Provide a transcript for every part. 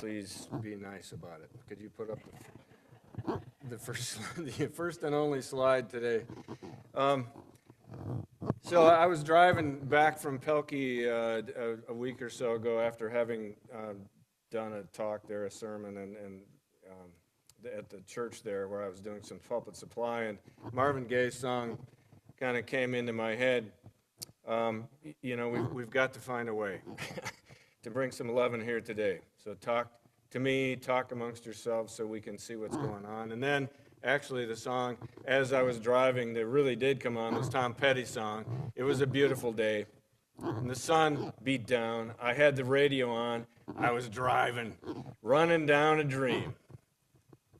please be nice about it. Could you put up the first, the first and only slide today? So I was driving back from Pelkey a week or so ago after having done a talk there, a sermon, and at the church there where I was doing some pulpit supply, and Marvin Gaye's song kind of came into my head. You know, we've got to find a way to bring some love in here today. So talk to me, talk amongst yourselves so we can see what's going on. And then actually the song, as I was driving, that really did come on was Tom Petty's song. It was a beautiful day, and the sun beat down. I had the radio on. I was driving, running down a dream,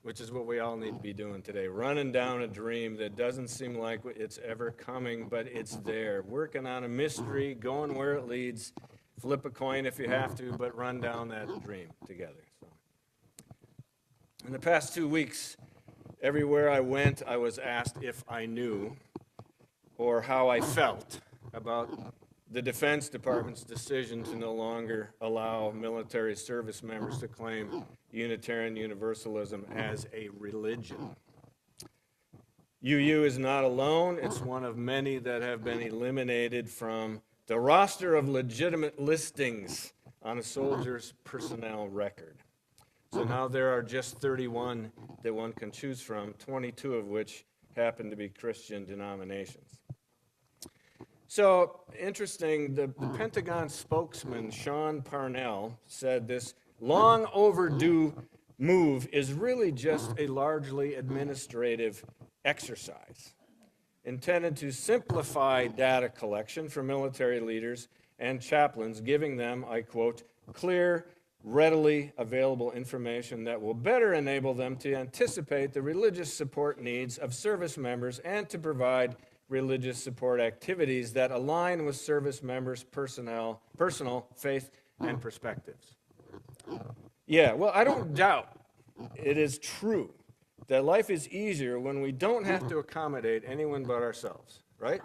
which is what we all need to be doing today, running down a dream that doesn't seem like it's ever coming, but it's there, working on a mystery, going where it leads, flip a coin if you have to, but run down that dream together. So, in the past 2 weeks, everywhere I went, I was asked if I knew or how I felt about the Defense Department's decision to no longer allow military service members to claim Unitarian Universalism as a religion. UU is not alone. It's one of many that have been eliminated from the roster of legitimate listings on a soldier's personnel record. So now there are just 31 that one can choose from, 22 of which happen to be Christian denominations. So, interesting, the Pentagon spokesman, Sean Parnell, said this long overdue move is really just a largely administrative exercise intended to simplify data collection for military leaders and chaplains, giving them, I quote, clear, readily available information that will better enable them to anticipate the religious support needs of service members and to provide religious support activities that align with service members' personal faith and perspectives. Yeah, well, I don't doubt it is true that life is easier when we don't have to accommodate anyone but ourselves, right?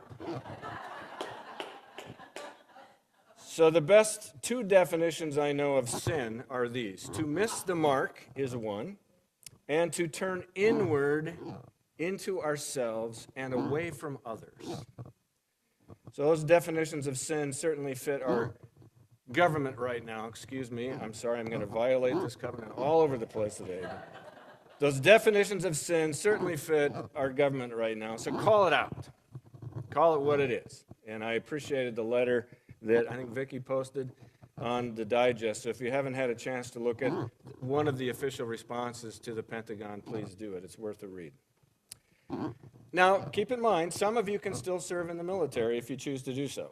So the best two definitions I know of sin are these. To miss the mark is one, and to turn inward into ourselves and away from others. So those definitions of sin certainly fit our government right now. Excuse me, I'm sorry, I'm going to violate this covenant all over the place today. Those definitions of sin certainly fit our government right now, so call it out. Call it what it is. And I appreciated the letter that I think Vicky posted on the digest. So if you haven't had a chance to look at one of the official responses to the Pentagon, please do it. It's worth a read. Now, keep in mind, some of you can still serve in the military if you choose to do so.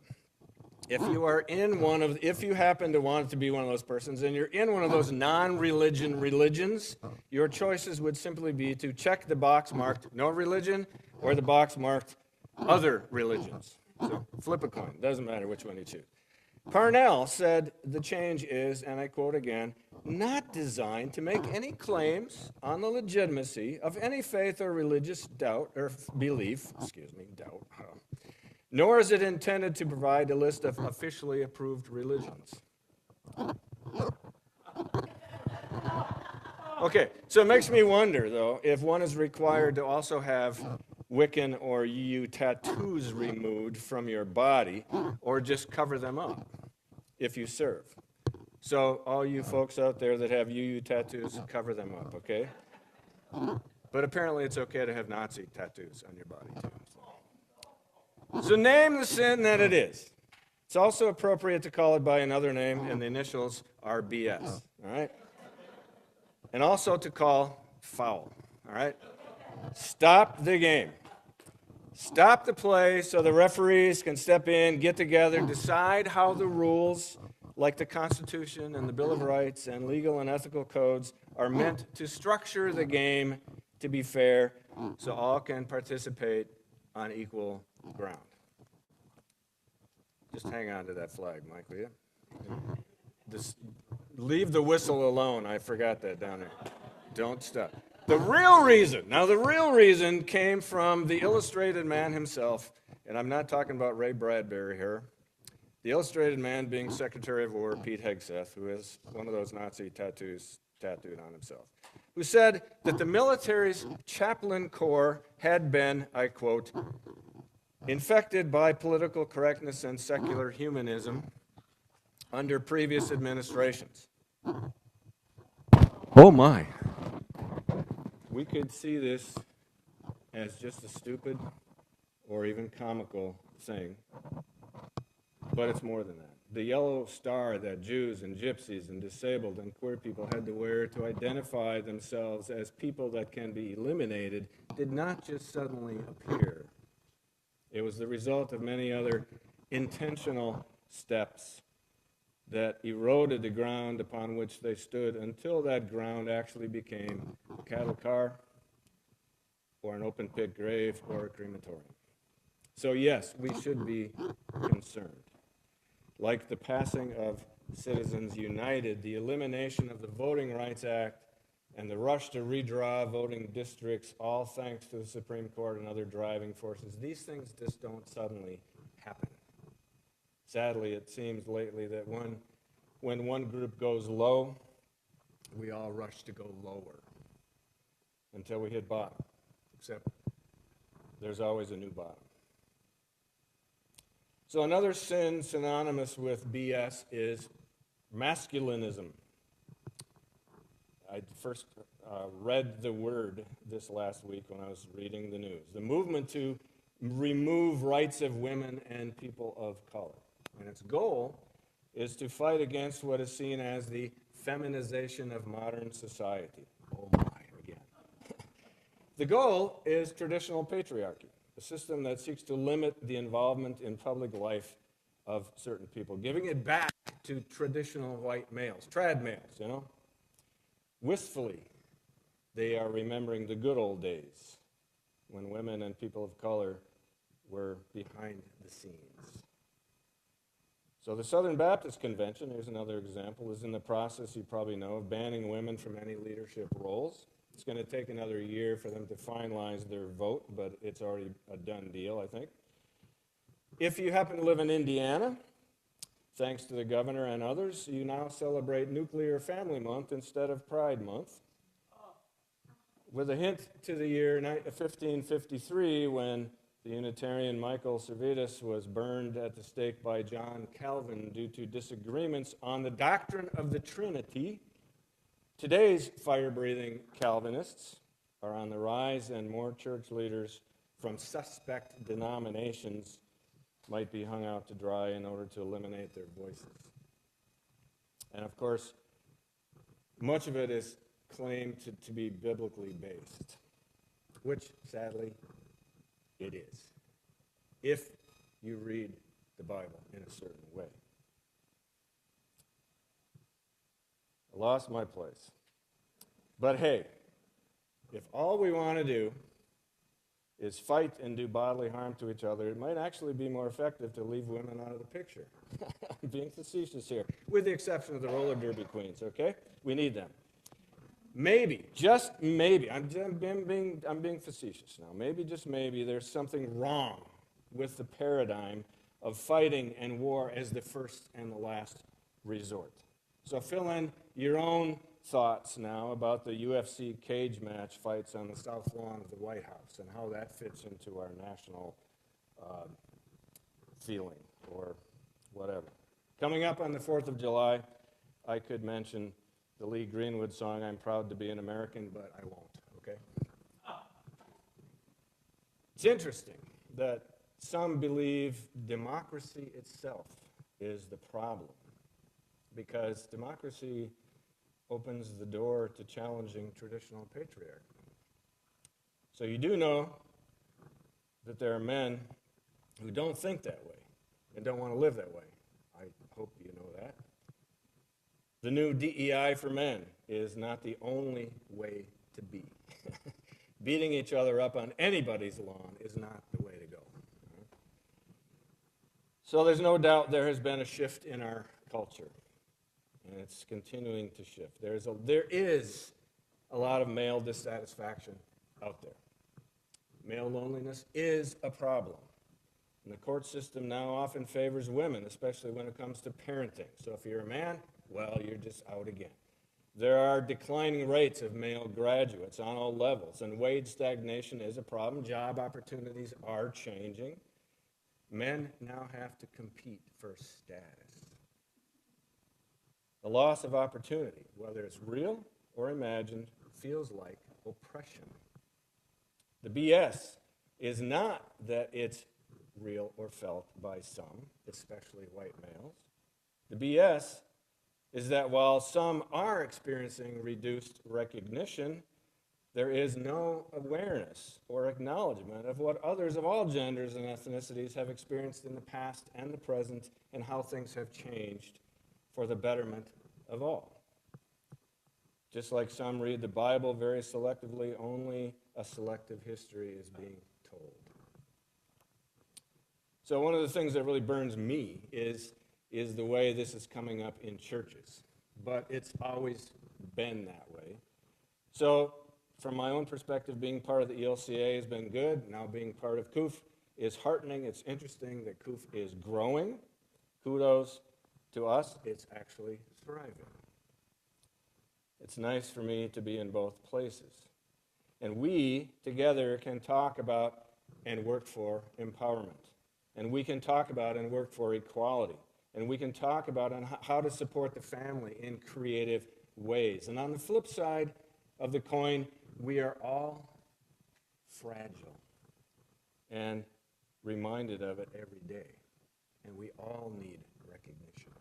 If you happen to want to be one of those persons and you're in one of those non-religion religions, your choices would simply be to check the box marked no religion or the box marked other religions. So flip a coin, doesn't matter which one you choose. Parnell said the change is, and I quote again, not designed to make any claims on the legitimacy of any faith or religious doubt or belief, nor is it intended to provide a list of officially approved religions. Okay, so it makes me wonder, though, if one is required to also have Wiccan or UU tattoos removed from your body, or just cover them up if you serve. So all you folks out there that have UU tattoos, cover them up, okay? But apparently it's okay to have Nazi tattoos on your body, too. So name the sin that it is. It's also appropriate to call it by another name, and the initials are BS, all right? And also to call foul, all right? Stop the game. Stop the play so the referees can step in, get together, decide how the rules, like the Constitution and the Bill of Rights and legal and ethical codes, are meant to structure the game to be fair so all can participate on equal ground. Just hang on to that flag, Mike, will you? Just leave the whistle alone. I forgot that down there. Don't stop. The real reason came from the illustrated man himself, and I'm not talking about Ray Bradbury here. The illustrated man being Secretary of War Pete Hegseth, who has one of those Nazi tattoos tattooed on himself, who said that the military's chaplain corps had been, I quote, infected by political correctness and secular humanism under previous administrations. Oh my. We could see this as just a stupid or even comical thing, but it's more than that. The yellow star that Jews and gypsies and disabled and queer people had to wear to identify themselves as people that can be eliminated did not just suddenly appear. It was the result of many other intentional steps that eroded the ground upon which they stood until that ground actually became a cattle car or an open pit grave or a crematorium. So yes, we should be concerned. Like the passing of Citizens United, the elimination of the Voting Rights Act, and the rush to redraw voting districts, all thanks to the Supreme Court and other driving forces, these things just don't suddenly happen. Sadly, it seems lately that when one group goes low, we all rush to go lower until we hit bottom, except there's always a new bottom. So another sin synonymous with BS is masculinism. I first read the word this last week when I was reading the news. The movement to remove rights of women and people of color. And its goal is to fight against what is seen as the feminization of modern society. Oh my, again. The goal is traditional patriarchy, a system that seeks to limit the involvement in public life of certain people, giving it back to traditional white males, trad males, you know. Wistfully, they are remembering the good old days when women and people of color were behind the scenes. So the Southern Baptist Convention, here's another example, is in the process, you probably know, of banning women from any leadership roles. It's going to take another year for them to finalize their vote, but it's already a done deal, I think. If you happen to live in Indiana, thanks to the governor and others, you now celebrate Nuclear Family Month instead of Pride Month, with a hint to the year 1553 when the Unitarian Michael Servetus was burned at the stake by John Calvin due to disagreements on the doctrine of the Trinity. Today's fire-breathing Calvinists are on the rise, and more church leaders from suspect denominations might be hung out to dry in order to eliminate their voices. And of course, much of it is claimed to be biblically based, which, sadly, it is, if you read the Bible in a certain way. I lost my place. But hey, if all we want to do is fight and do bodily harm to each other, it might actually be more effective to leave women out of the picture. I'm being facetious here, with the exception of the roller derby queens, okay? We need them. Maybe, just maybe, I'm being facetious now, maybe, just maybe, there's something wrong with the paradigm of fighting and war as the first and the last resort. So fill in your own thoughts now about the UFC cage match fights on the south lawn of the White House and how that fits into our national feeling or whatever. Coming up on the 4th of July, I could mention the Lee Greenwood song, I'm Proud to Be an American, but I won't, okay? It's interesting that some believe democracy itself is the problem, because democracy opens the door to challenging traditional patriarchy. So you do know that there are men who don't think that way and don't want to live that way. I hope you know that. The new DEI for men is not the only way to be. Beating each other up on anybody's lawn is not the way to go. So there's no doubt there has been a shift in our culture, and it's continuing to shift. There is a lot of male dissatisfaction out there. Male loneliness is a problem. And the court system now often favors women, especially when it comes to parenting. So if you're a man, well, you're just out again. There are declining rates of male graduates on all levels, and wage stagnation is a problem. Job opportunities are changing. Men now have to compete for status. The loss of opportunity, whether it's real or imagined, feels like oppression. The BS is not that it's real or felt by some, especially white males. The BS is that while some are experiencing reduced recognition, there is no awareness or acknowledgement of what others of all genders and ethnicities have experienced in the past and the present, and how things have changed for the betterment of all. Just like some read the Bible very selectively, only a selective history is being told. So one of the things that really burns me is the way this is coming up in churches. But it's always been that way. So from my own perspective, being part of the ELCA has been good. Now being part of CUF is heartening. It's interesting that CUF is growing. Kudos to us. It's actually thriving. It's nice for me to be in both places. And we together can talk about and work for empowerment. And we can talk about and work for equality. And we can talk about how to support the family in creative ways. And on the flip side of the coin, we are all fragile and reminded of it every day. And we all need recognition.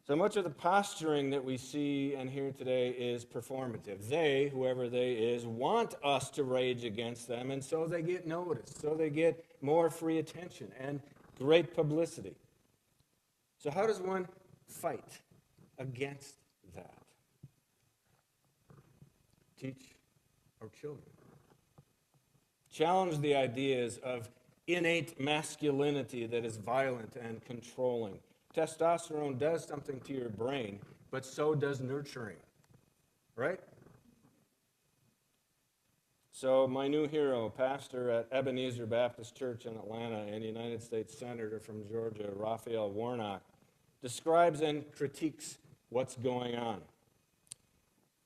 So much of the posturing that we see and hear today is performative. They, whoever they is, want us to rage against them, and so they get noticed, so they get more free attention and great publicity. So how does one fight against that? Teach our children. Challenge the ideas of innate masculinity that is violent and controlling. Testosterone does something to your brain, but so does nurturing, right? So my new hero, pastor at Ebenezer Baptist Church in Atlanta and United States Senator from Georgia, Raphael Warnock, describes and critiques what's going on.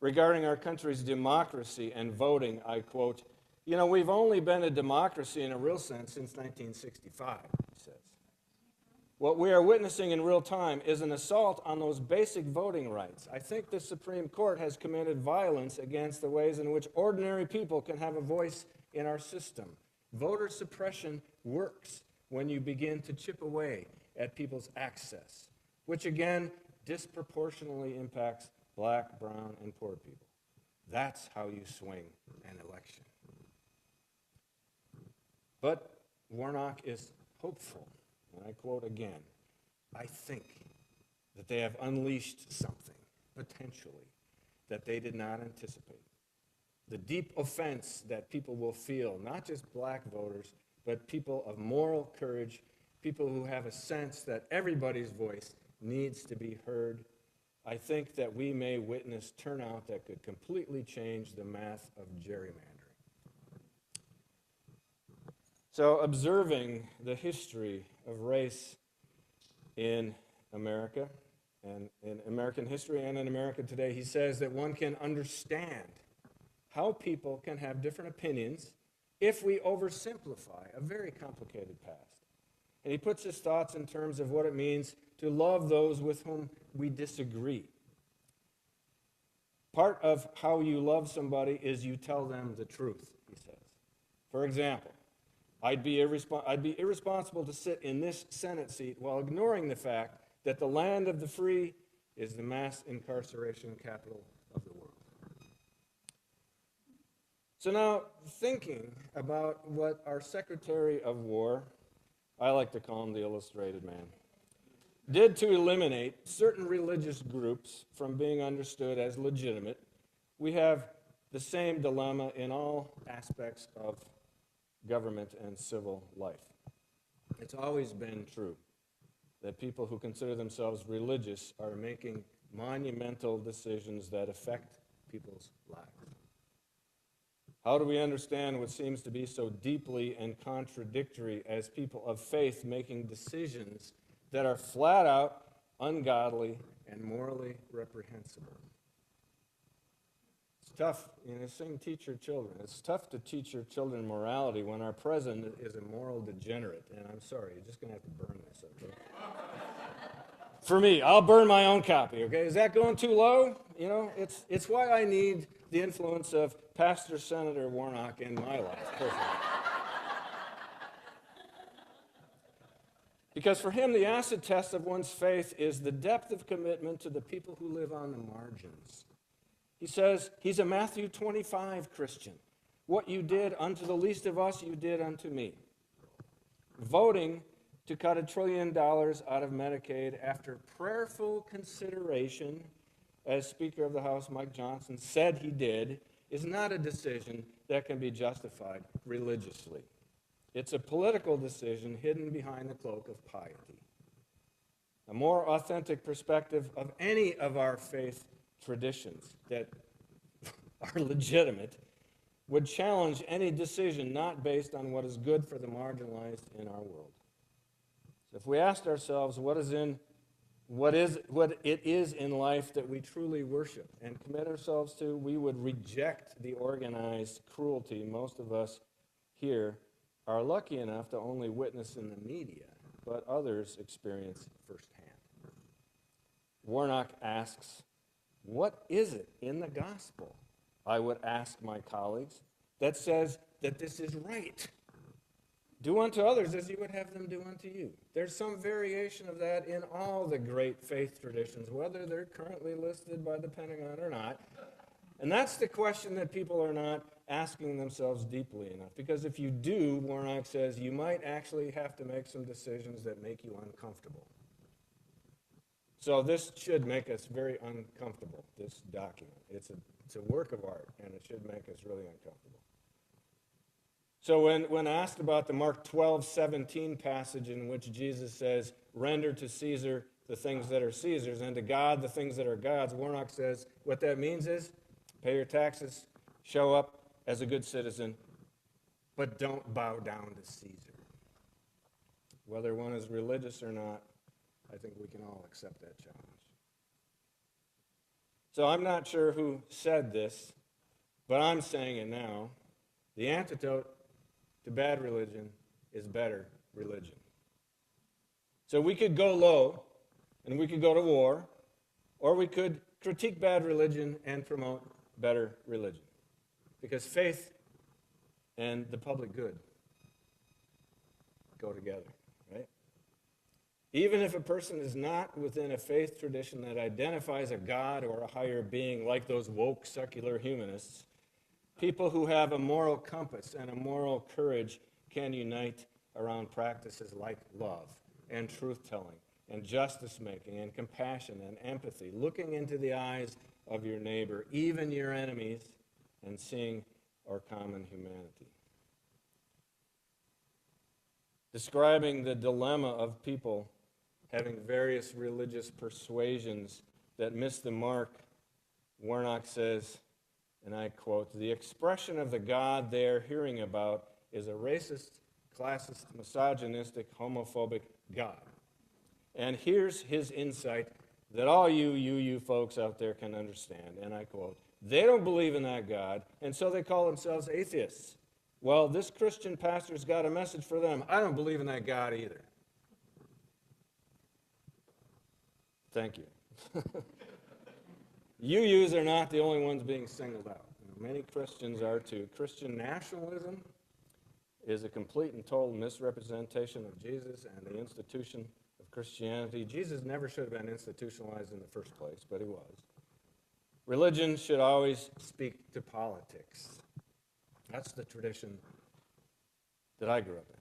Regarding our country's democracy and voting, I quote, we've only been a democracy in a real sense since 1965, he says. What we are witnessing in real time is an assault on those basic voting rights. I think the Supreme Court has committed violence against the ways in which ordinary people can have a voice in our system. Voter suppression works when you begin to chip away at people's access, which again disproportionately impacts black, brown, and poor people. That's how you swing an election. But Warnock is hopeful. And I quote again, I think that they have unleashed something, potentially, that they did not anticipate. The deep offense that people will feel, not just black voters, but people of moral courage, people who have a sense that everybody's voice needs to be heard. I think that we may witness turnout that could completely change the math of gerrymandering. So observing the history of race in America, and in American history and in America today, he says that one can understand how people can have different opinions if we oversimplify a very complicated past. And he puts his thoughts in terms of what it means to love those with whom we disagree. Part of how you love somebody is you tell them the truth, he says. For example, I'd be irresponsible to sit in this Senate seat while ignoring the fact that the land of the free is the mass incarceration capital of the world. So now, thinking about what our Secretary of War, I like to call him the Illustrated Man, did to eliminate certain religious groups from being understood as legitimate, we have the same dilemma in all aspects of government and civil life. It's always been true that people who consider themselves religious are making monumental decisions that affect people's lives. How do we understand what seems to be so deeply and contradictory as people of faith making decisions that are flat out ungodly and morally reprehensible? It's tough, saying teach your children. It's tough to teach your children morality when our president is a moral degenerate. And I'm sorry, you're just going to have to burn this, okay? For me, I'll burn my own copy, okay? Is that going too low? It's why I need the influence of Pastor Senator Warnock in my life, personally. Because for him, the acid test of one's faith is the depth of commitment to the people who live on the margins. He says he's a Matthew 25 Christian. What you did unto the least of us, you did unto me. Voting to cut $1 trillion out of Medicaid after prayerful consideration, as Speaker of the House Mike Johnson said he did, is not a decision that can be justified religiously. It's a political decision hidden behind the cloak of piety. A more authentic perspective of any of our faith traditions that are legitimate would challenge any decision not based on what is good for the marginalized in our world. So if we asked ourselves what it is in life that we truly worship and commit ourselves to, we would reject the organized cruelty most of us here are lucky enough to only witness in the media, but others experience firsthand. Warnock asks, what is it in the gospel, I would ask my colleagues, that says that this is right? Do unto others as you would have them do unto you. There's some variation of that in all the great faith traditions, whether they're currently listed by the Pentagon or not. And that's the question that people are not asking themselves deeply enough. Because if you do, Warnock says, you might actually have to make some decisions that make you uncomfortable. So this should make us very uncomfortable, this document. It's a work of art, and it should make us really uncomfortable. So when asked about the Mark 12:17 passage in which Jesus says, render to Caesar the things that are Caesar's, and to God the things that are God's, Warnock says what that means is pay your taxes, show up as a good citizen, but don't bow down to Caesar. Whether one is religious or not, I think we can all accept that challenge. So I'm not sure who said this, but I'm saying it now. The antidote to bad religion is better religion. So we could go low, and we could go to war, or we could critique bad religion and promote better religion. Because faith and the public good go together, right? Even if a person is not within a faith tradition that identifies a God or a higher being like those woke secular humanists, people who have a moral compass and a moral courage can unite around practices like love and truth-telling and justice-making and compassion and empathy, looking into the eyes of your neighbor, even your enemies, and seeing our common humanity. Describing the dilemma of people having various religious persuasions that miss the mark, Warnock says, and I quote, the expression of the God they are hearing about is a racist, classist, misogynistic, homophobic God. And here's his insight that all you folks out there can understand, and I quote, they don't believe in that God, and so they call themselves atheists. Well, this Christian pastor's got a message for them. I don't believe in that God either. Thank you. You are not the only ones being singled out. Many Christians are too. Christian nationalism is a complete and total misrepresentation of Jesus and the institution of Christianity. Jesus never should have been institutionalized in the first place, but he was. Religion should always speak to politics. That's the tradition that I grew up in.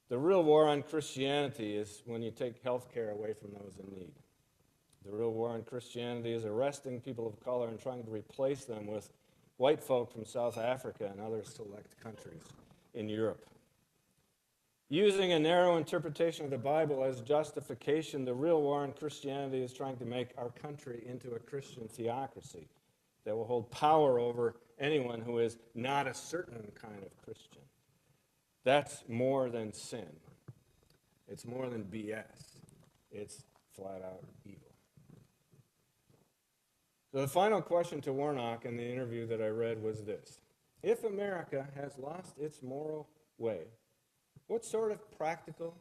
The real war on Christianity is when you take health care away from those in need. The real war on Christianity is arresting people of color and trying to replace them with white folk from South Africa and other select countries in Europe. Using a narrow interpretation of the Bible as justification, the real war on Christianity is trying to make our country into a Christian theocracy that will hold power over anyone who is not a certain kind of Christian. That's more than sin. It's more than BS. It's flat out evil. So the final question to Warnock in the interview that I read was this: if America has lost its moral way, what sort of practical,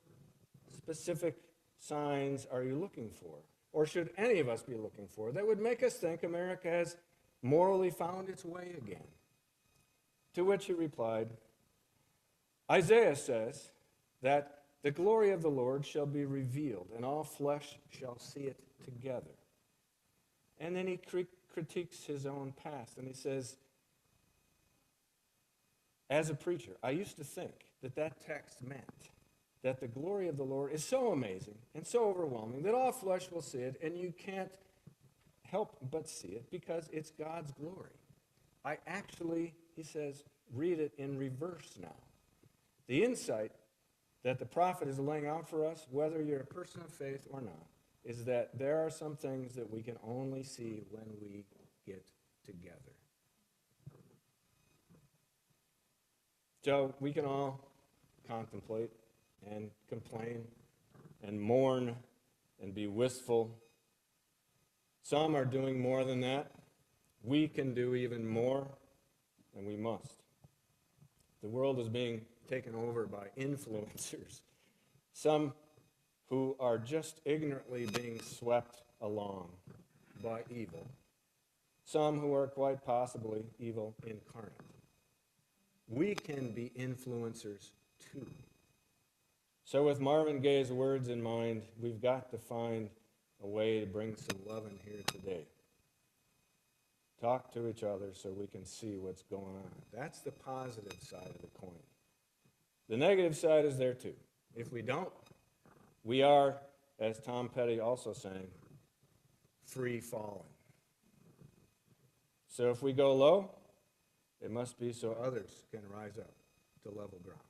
specific signs are you looking for? Or should any of us be looking for that would make us think America has morally found its way again? To which he replied, Isaiah says that the glory of the Lord shall be revealed, and all flesh shall see it together. And then he critiques his own past, and he says, as a preacher, I used to think that that text meant that the glory of the Lord is so amazing and so overwhelming that all flesh will see it, and you can't help but see it because it's God's glory. I actually, he says, read it in reverse now. The insight that the prophet is laying out for us, whether you're a person of faith or not, is that there are some things that we can only see when we get together. So we can all contemplate and complain and mourn and be wistful. Some are doing more than that. We can do even more, and we must. The world is being taken over by influencers, some who are just ignorantly being swept along by evil, some who are quite possibly evil incarnate. We can be influencers too. So with Marvin Gaye's words in mind, we've got to find a way to bring some love in here today. Talk to each other so we can see what's going on. That's the positive side of the coin. The negative side is there too. If we don't, we are, as Tom Petty also sang, free falling. So if we go low, it must be so others can rise up to level ground.